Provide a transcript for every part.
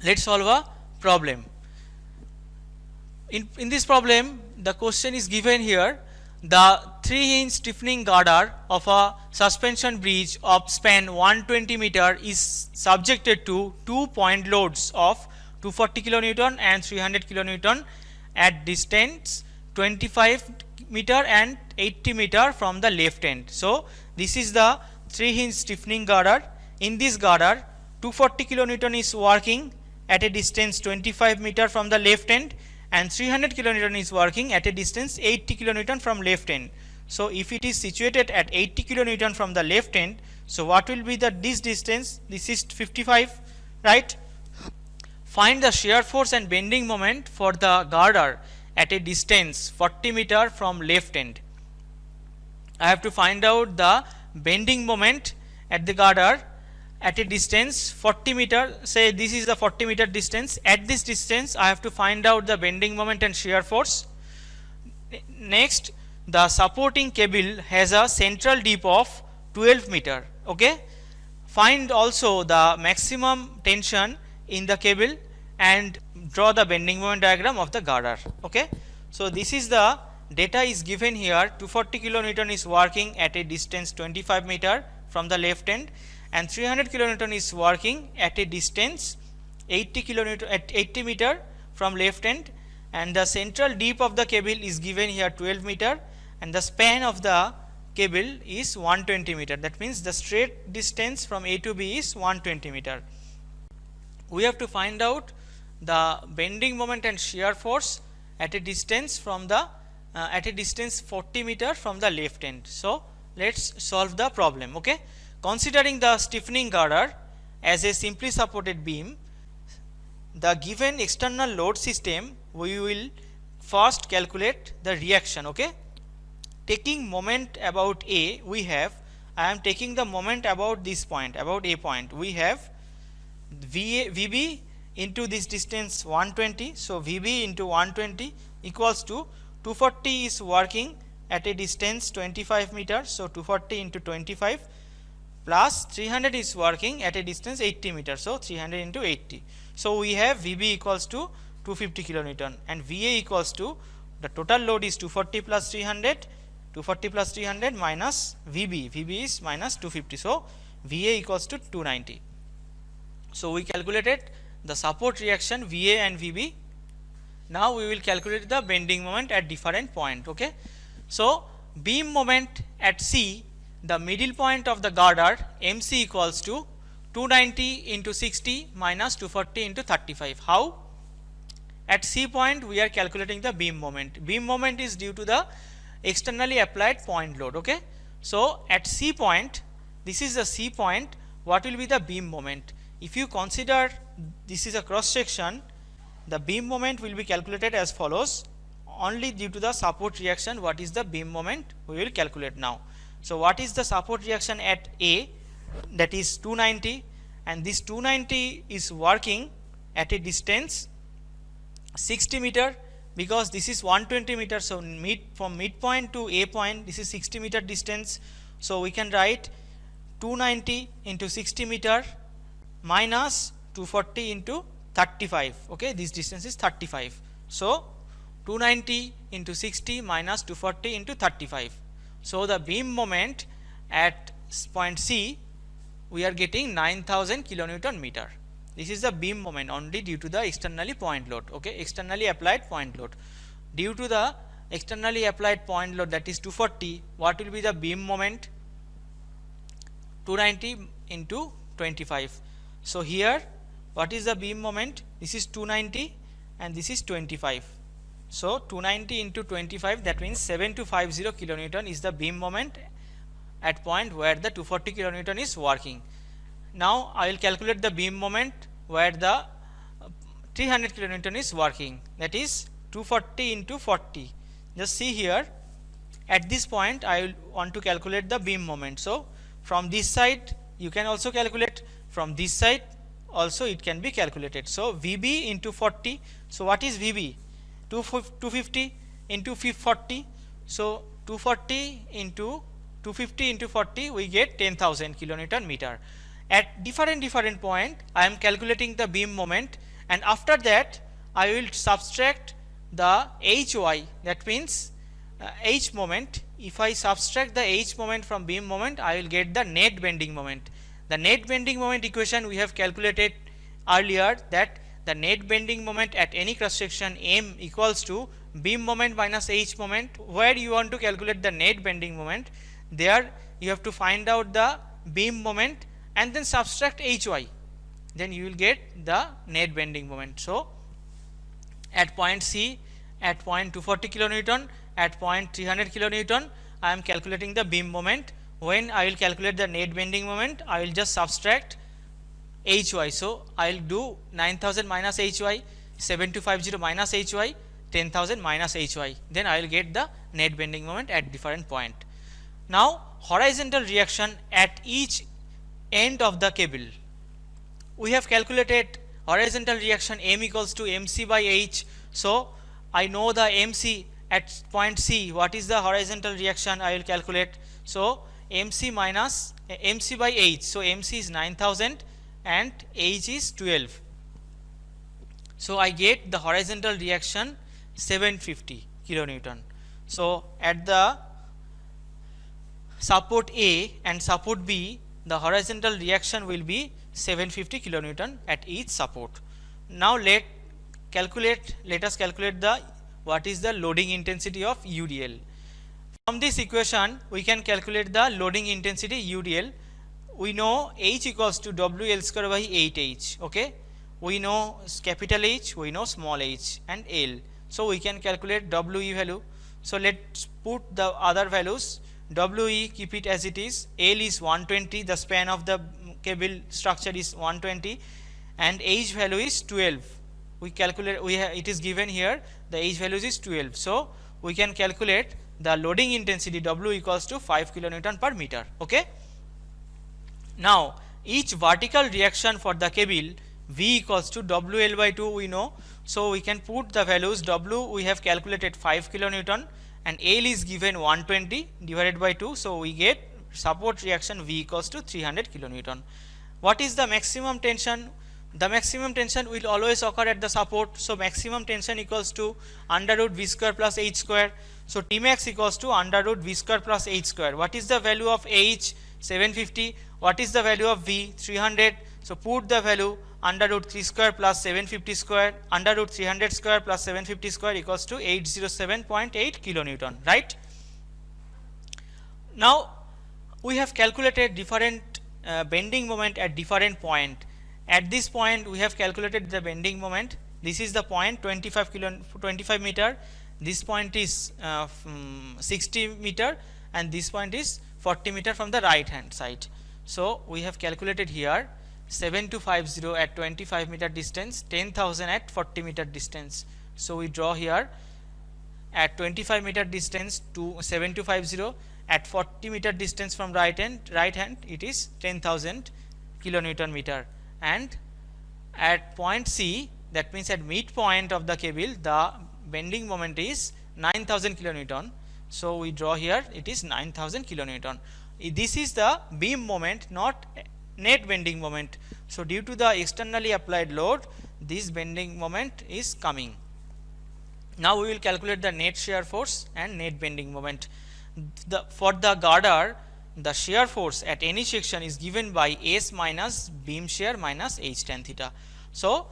Let's solve a problem. In this problem, the question is given here. The 3-inch stiffening girder of a suspension bridge of span 120 meter is subjected to 2-point loads of 240 kilonewton and 300 kilonewton at distance 25 meter and 80 meter from the left end. So this is the 3-inch stiffening girder. In this girder, 240 kilonewton is working at a distance 25 meter from the left end, and 300 kilonewton is working at a distance 80 kilonewton from left end. So if it is situated at 80 kilonewton from the left end, so what will be this distance? This is 55, right? Find the shear force and bending moment for the girder at a distance 40 meter from left end. I have to find out the bending moment at the girder at a distance 40 meter. Say this is the 40 meter distance. At this distance I have to find out the bending moment and shear force. Next, the supporting cable has a central dip of 12 meter. Okay, find also the maximum tension in the cable and draw the bending moment diagram of the girder. Okay, so this is the data is given here. 240 kilonewton is working at a distance 25 meter from the left end, and 300 kilonewton is working at a distance 80 kilonewton at 80 meter from left end, and the central dip of the cable is given here 12 meter, and the span of the cable is 120 meter. That means the straight distance from A to B is 120 meter. We have to find out the bending moment and shear force at a distance from the at a distance 40 meter from the left end. So let's solve the problem. Okay, considering the stiffening girder as a simply supported beam, the given external load system, we will first calculate the reaction. Okay, taking moment about A, we have, I am taking the moment about this point, about A point. We have VB into this distance 120. So VB into 120 equals to 240 is working at a distance 25 meter. So 240 into 25 plus 300 is working at a distance 80 meter. So 300 into 80. So we have VB equals to 250 kilonewton, and VA equals to, the total load is 240 plus 300, 240 plus 300 minus VB. VB is minus 250. So VA equals to 290. So we calculated the support reaction VA and VB. Now we will calculate the bending moment at different point. Okay, so beam moment at C, the middle point of the girder, MC equals to 290 into 60 minus 240 into 35. How? At C point we are calculating the beam moment. Beam moment is due to the externally applied point load. Okay, so at C point, this is the C point, what will be the beam moment? If you consider this is a cross section, the beam moment will be calculated as follows. Only due to the support reaction, what is the beam moment we will calculate now. So what is the support reaction at A? That is 290, and this 290 is working at a distance 60 meter, because this is 120 meter. So from midpoint to A point, this is 60 meter distance. So we can write 290 into 60 meter minus 240 into 35. Okay, this distance is 35. So 290 into 60 minus 240 into 35. So the beam moment at point C, we are getting 9000 kilonewton meter. This is the beam moment only due to the externally point load. Okay, externally applied point load. Due to the externally applied point load, that is 240, what will be the beam moment? 290 into 25. So here, what is the beam moment? This is 290 and this is 25. So 290 into 25, that means 7250 kilonewton is the beam moment at point where the 240 kilonewton is working. Now I will calculate the beam moment where the 300 kilonewton is working, that is 240 into 40. Just see here, at this point I will want to calculate the beam moment. So from this side you can also calculate, from this side also it can be calculated. So VB into 40. So what is VB? 250 into 40. So 240 into 250 into 40, we get 10,000 kilonewton meter. At different point I am calculating the beam moment. and after that I will subtract the hy, that means h moment. If I subtract the h moment from beam moment, I will get the net bending moment. The net bending moment equation we have calculated earlier, that the net bending moment at any cross section M equals to beam moment minus h moment. Where you want to calculate the net bending moment, there you have to find out the beam moment and then subtract hy, then you will get the net bending moment. So at point C, at point 240 kilonewton, at point 300 kilonewton, I am calculating the beam moment. When I will calculate the net bending moment, I will just subtract hy. So I will do 9000 minus hy, 7250 minus hy, 10,000 minus hy. Then I will get the net bending moment at different point. Now horizontal reaction at each end of the cable. We have calculated horizontal reaction M equals to mc by h. So I know the mc at point C. What is the horizontal reaction? I will calculate. So mc minus mc by h. So mc is 9000 and h is 12. So I get the horizontal reaction 750 kilonewton. So at the support A and support B, the horizontal reaction will be 750 kilonewton at each support. Now let us calculate the what is the loading intensity of UDL. From this equation we can calculate the loading intensity UDL. We know H equals to WL square by 8H. Okay, we know capital H, we know small h and L. So we can calculate WE value. So let's put the other values. WE, keep it as it is. L is 120, the span of the cable structure is 120, and H value is 12. We calculate, it is given here, the H value is 12. So we can calculate the loading intensity W equals to 5 kilonewton per meter. Okay. Now each vertical reaction for the cable V equals to WL by 2 we know. So we can put the values. W we have calculated 5 kilonewton and L is given 120 divided by 2. So we get support reaction V equals to 300 kilonewton. What is the maximum tension? The maximum tension will always occur at the support. So maximum tension equals to under root V square plus H square. So Tmax equals to under root V square plus H square. What is the value of H? 750. What is the value of V? 300. So put the value under root 3 square plus 750 square, under root 300 square plus 750 square equals to 807.8 kilonewton, right? Now we have calculated different bending moment at different point. At this point we have calculated the bending moment. This is the point 25 meter. This point is 60 meter and this point is 40 meter from the right hand side. So we have calculated here 7250 at 25 meter distance, 10,000 at 40 meter distance. So we draw here at 25 meter distance to 7250, at 40 meter distance from right hand it is 10,000 kilonewton meter, and at point C, that means at midpoint of the cable, the bending moment is 9,000 kilonewton. So we draw here it is 9,000 kilonewton. This is the beam moment, not net bending moment. So due to the externally applied load, this bending moment is coming. Now we will calculate the net shear force and net bending moment. For the girder, the shear force at any section is given by S minus beam shear minus H tan theta. So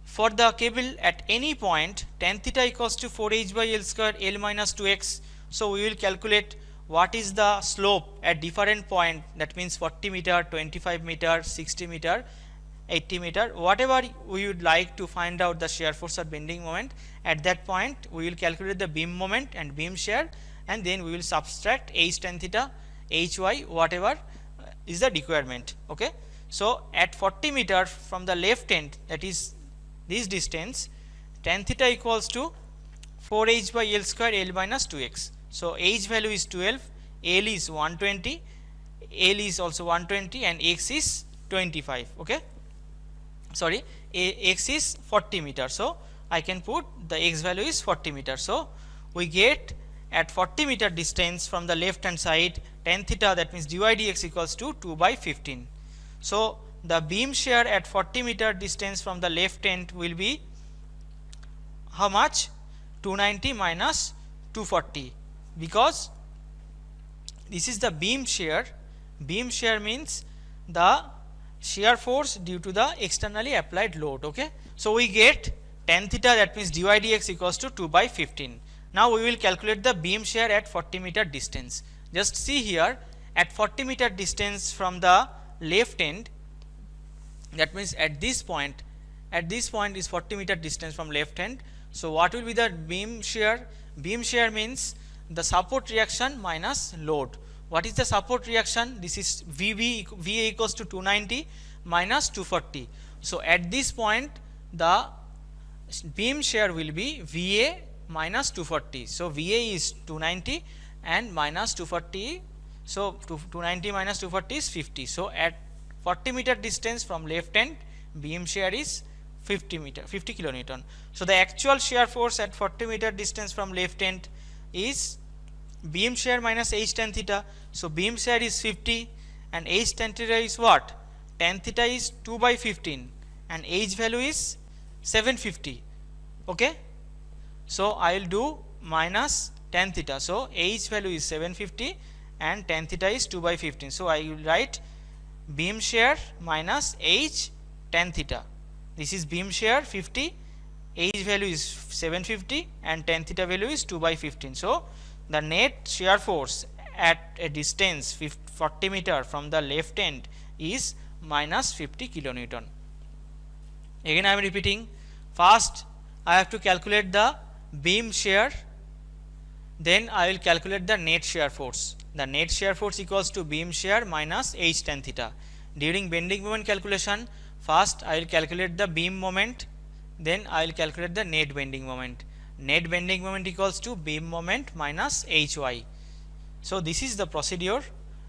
for the cable at any point, tan theta equals to 4H by L square L minus 2X. So we will calculate what is the slope at different point, that means 40 meter, 25 meter, 60 meter, 80 meter, whatever we would like to find out the shear force or bending moment. At that point we will calculate the beam moment and beam shear, and then we will subtract H tan theta, Hy, whatever is the requirement. Okay. So at 40 meter from the left end, that is this distance, tan theta equals to 4H by L square L minus 2X. So H value is 12, L is 120, L is also 120 and X is 25. Okay. Sorry, X is 40 meter. So I can put the X value is 40 meter. So we get at 40 meter distance from the left hand side, tan theta, that means dy dx equals to 2 by 15. So the beam shear at 40-meter distance from the left end will be how much? 290 minus 240, because this is the beam shear. Beam shear means the shear force due to the externally applied load. Okay, so we get tan theta, that means dy dx equals to 2 by 15. Now we will calculate the beam shear at 40-meter distance. Just see here, at 40-meter distance from the left end, that means at this point is 40-meter distance from left end. So what will be the beam shear? Beam shear means the support reaction minus load. What is the support reaction? This is VA equals to 290 minus 240. So at this point the beam shear will be VA minus 240. So VA is 290 and minus 240. So 290 minus 240 is 50. So at 40-meter distance from left end, beam shear is 50 kilonewton. So the actual shear force at 40-meter distance from left end is beam shear minus h tan theta. So beam shear is 50 and h tan theta is what? Tan theta is 2 by 15 and h value is 750. Okay, so I will do minus tan theta. So h value is 750 and tan theta is 2 by 15. So I will write beam shear minus h tan theta. This is beam shear 50, h value is 750 and tan theta value is 2 by 15. So the net shear force at a distance 40 meter from the left end is minus 50 kilonewton. Again I am repeating, first I have to calculate the beam shear, then I will calculate the net shear force. The net shear force equals to beam shear minus h tan theta. During bending moment calculation, first I will calculate the beam moment, then I will calculate the net bending moment. Net bending moment equals to beam moment minus hy. So this is the procedure.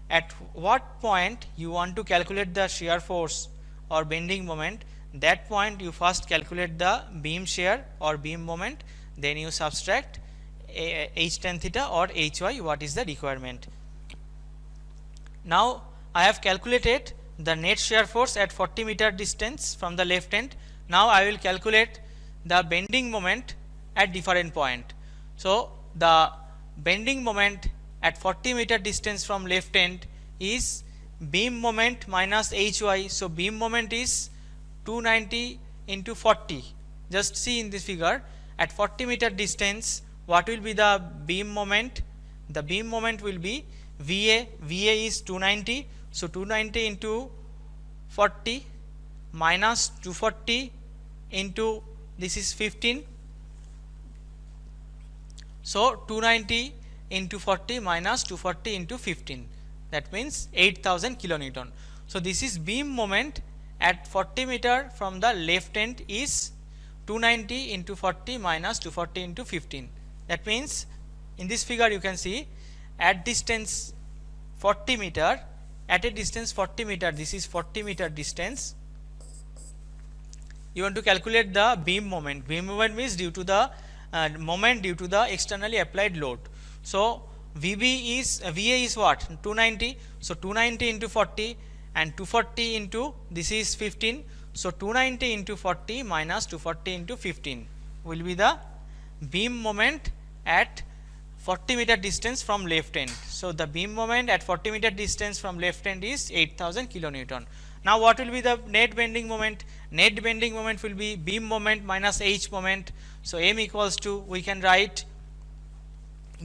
At what point you want to calculate the shear force or bending moment, that point you first calculate the beam shear or beam moment, then you subtract h tan theta or hy, what is the requirement. Now I have calculated the net shear force at 40-meter distance from the left end. Now I will calculate the bending moment at different point. So the bending moment at 40-meter distance from left end is beam moment minus hy. So beam moment is 290 into 40. Just see in this figure, at 40-meter distance what will be the beam moment? The beam moment will be VA is 290. So 290 into 40 minus 240 into this is 15. So 290 into 40 minus 240 into 15, that means 8000 kilonewton. So this is beam moment at 40 meter from the left end is 290 into 40 minus 240 into 15. That means in this figure you can see at distance 40 meter, at a distance 40 meter, this is 40 meter distance, you want to calculate the beam moment. Beam moment means due to the moment due to the externally applied load. So VA is what? 290. So 290 into 40 and 240 into this is 15. So 290 into 40 minus 240 into 15 will be the beam moment at 40 meter distance from left end. So the beam moment at 40 meter distance from left end is 8000 kilonewton. Now what will be the net bending moment? Net bending moment will be beam moment minus h moment. So m equals to, we can write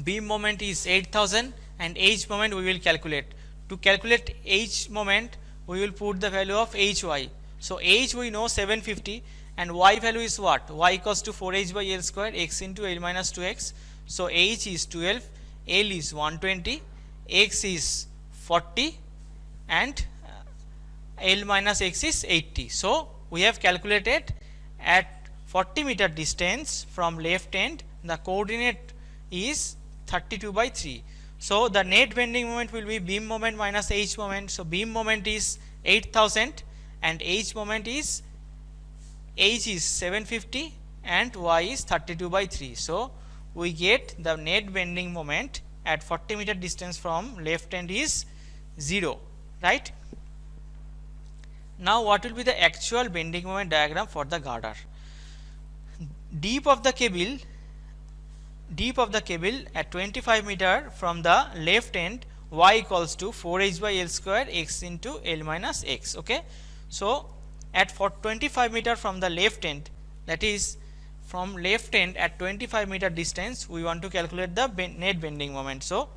beam moment is 8000 and h moment we will calculate. To calculate h moment we will put the value of hy. So h we know 750 and y value is what? Y equals to 4h by l square x into l minus 2x. So h is 12, l is 120, x is 40 and l minus x is 80. So we have calculated at 40 meter distance from left end, the coordinate is 32 by 3. So the net bending moment will be beam moment minus h moment. So beam moment is 8000 and h moment is, h is 750 and y is 32 by 3. So we get the net bending moment at 40 meter distance from left end is 0, right? Now what will be the actual bending moment diagram for the girder? Deep of the cable at 25 meter from the left end, y equals to 4h by L square x into L minus x. Okay, so at 25 meter from the left end, that is from left end at 25 meter distance, we want to calculate the net bending moment. So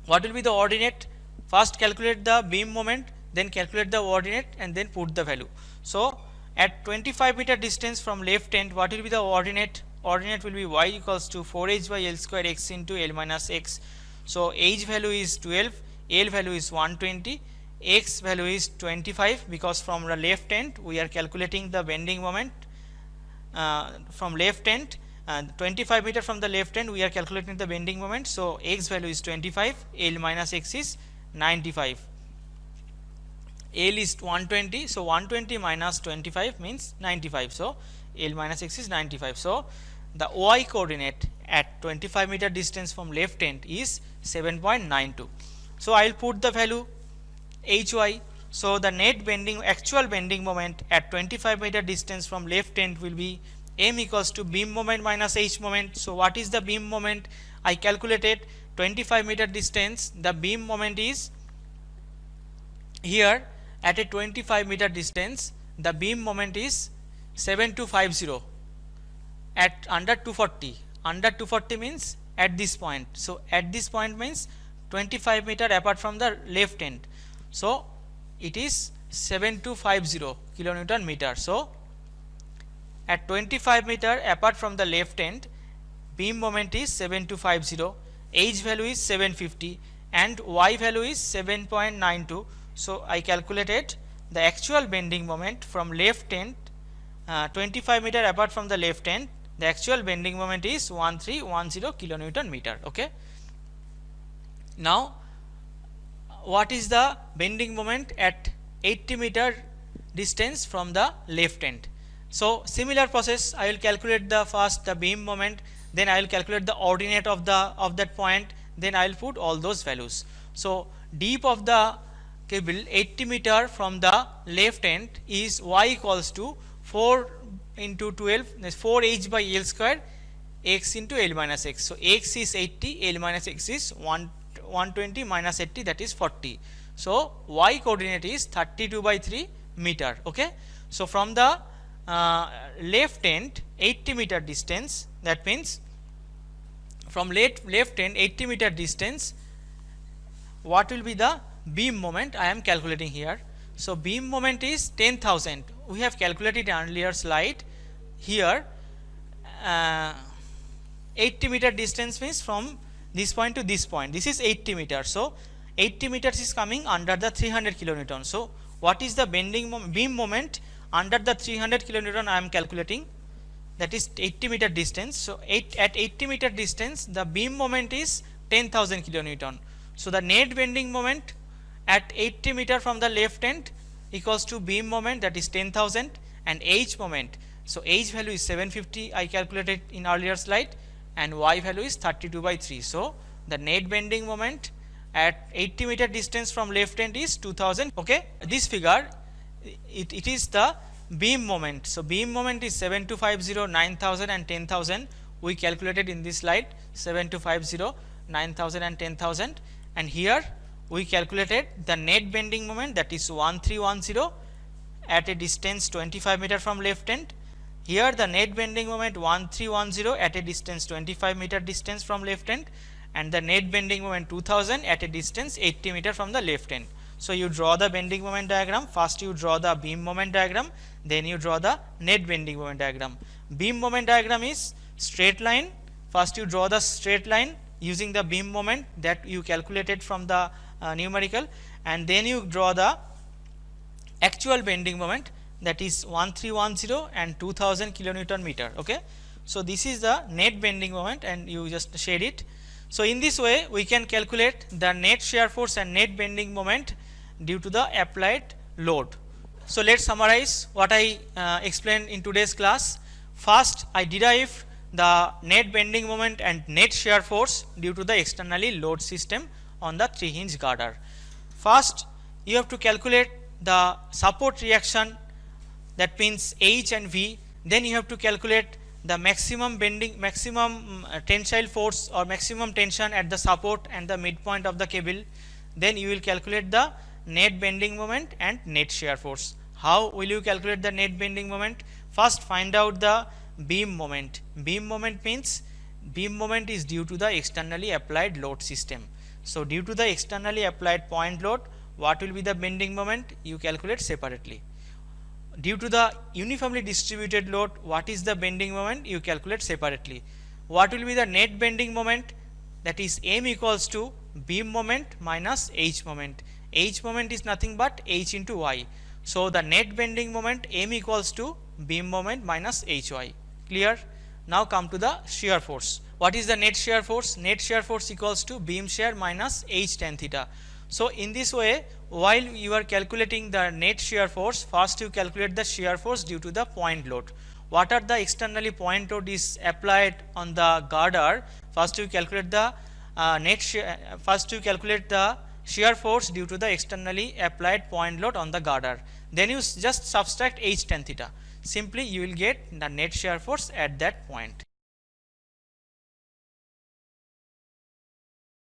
what will be the ordinate? First calculate the beam moment, then calculate the ordinate, and then put the value. So at 25 meter distance from left end, what will be the ordinate? Ordinate will be y equals to 4h by L square x into L minus x. So h value is 12, L value is 120, x value is 25, because from the left end we are calculating the bending moment from left end. 25 meter from the left end we are calculating the bending moment. So x value is 25, L minus x is 95, L is 120, so 120 minus 25 means 95, so L minus x is 95. So the y coordinate at 25 meter distance from left end is 7.92. so I will put the value hy. So the net bending, actual bending moment at 25 meter distance from left end will be m equals to beam moment minus h moment. So what is the beam moment? I calculated 25 meter distance, the beam moment is here at a 25 meter distance, the beam moment is 7250 at under 240. Under 240 means at this point. So at this point means 25 meter apart from the left end. So it is 7250 kilonewton meter. So at 25 meter apart from the left end, beam moment is 7250, h value is 750, and y value is 7.92. So I calculated the actual bending moment from left end, 25 meter apart from the left end, the actual bending moment is 1310 kilonewton meter. Okay. Now what is the bending moment at 80 meter distance from the left end? So similar process, I will calculate the first the beam moment, then I will calculate the ordinate of that point, then I will put all those values. So deep of the cable 80 meter from the left end is y equals to 4 into 12, 4h by L square x into L minus x. So x is 80, L minus x is 120 minus 80, that is 40. So y coordinate is 32/3 meter. Okay. So from the left end 80 meter distance, that means from left end 80 meter distance, what will be the beam moment I am calculating here? So beam moment is 10,000. We have calculated in earlier slide. Here 80 meter distance means from this point to this point. This is 80 meters. So 80 meters is coming under the 300 kilonewton. So what is the beam moment under the 300 kilonewton I am calculating? That is 80 meter distance. So at 80 meter distance, the beam moment is 10,000 kilonewton. So the net bending moment at 80 meter from the left end equals to beam moment, that is 10,000, and h moment. So h value is 750, I calculated in earlier slide, and y value is 32/3. So the net bending moment at 80 meter distance from left end is 2000. Okay, this figure it is the beam moment. So beam moment is 7250, 9000 and 10,000. We calculated in this slide 7250, 9000 and 10,000, and here we calculated the net bending moment, that is 1310 at a distance 25 meter from left end. Here the net bending moment 1310 at a distance 25 meter distance from left end, and the net bending moment 2000 at a distance 80 meter from the left end. So you draw the bending moment diagram. First you draw the beam moment diagram, then you draw the net bending moment diagram. Beam moment diagram is straight line. First you draw the straight line using the beam moment that you calculated from the numerical, and then you draw the actual bending moment, that is 1310 and 2000 kilonewton meter. Okay. So this is the net bending moment, and you just shade it. So in this way we can calculate the net shear force and net bending moment due to the applied load. So let's summarize what I explained in today's class. First, I derived the net bending moment and net shear force due to the externally load system on the 3-hinge girder. First, you have to calculate the support reaction, that means H and V, then you have to calculate the maximum tensile force or maximum tension at the support and the midpoint of the cable. Then you will calculate the net bending moment and net shear force. How will you calculate the net bending moment? First, find out the beam moment. Beam moment means beam moment is due to the externally applied load system. So due to the externally applied point load, what will be the bending moment? You calculate separately. Due to the uniformly distributed load, what is the bending moment? You calculate separately. What will be the net bending moment? That is M equals to beam moment minus H moment. H moment is nothing but H into Y. So the net bending moment M equals to beam moment minus HY. Clear? Now come to the shear force. What is the net shear force? Net shear force equals to beam shear minus H tan theta. So in this way, while you are calculating the net shear force, first you calculate the shear force due to the point load. What are the externally point load is applied on the girder? First you calculate the shear force due to the externally applied point load on the girder. Then you just subtract H tan theta. Simply you will get the net shear force at that point.